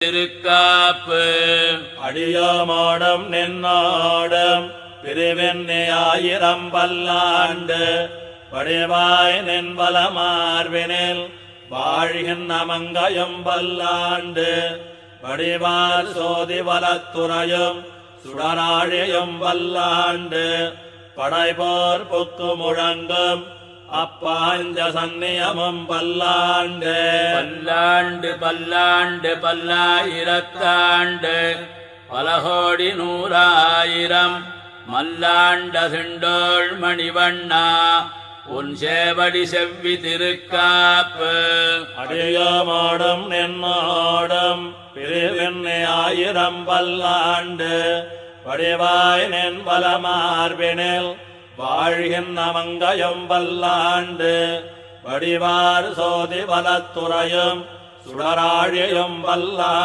திருக்காப்பு அடியோமோடும் நின்னோடும் பிரிவெண்ணி 1000 பல்லாண்டு வடிவாய் நின்பல மார்பினில் வாழ்கின்ற மங்கையும் பல்லாண்டு வடிவார் சோதி வலத்துறையும் சுடராழியும் பல்லாண்டு படைபோர் புக்கு முழங்கும் அப்பாஞ்ச சந்நியமும் பல்லாண்டு பல்லாண்டு பல்லாண்டு பல்லாயிரத்தாண்டு பலகோடி 100,000 மல்லாண்ட சிண்டோள் மணிவண்ணா உன் சேவடி செவ்வி திருக்காப்பு அடியோமோடும் நின்னோடும் பிரிவெண்ணி 1000 பல்லாண்டு வடிவாய் நின்பல மார்பினில் வாழ்கின்ற மங்கையும் பல்லாண்டு வடிவார் சோதி வலத்துறையும் சுடராழியும் பல்லாண்டு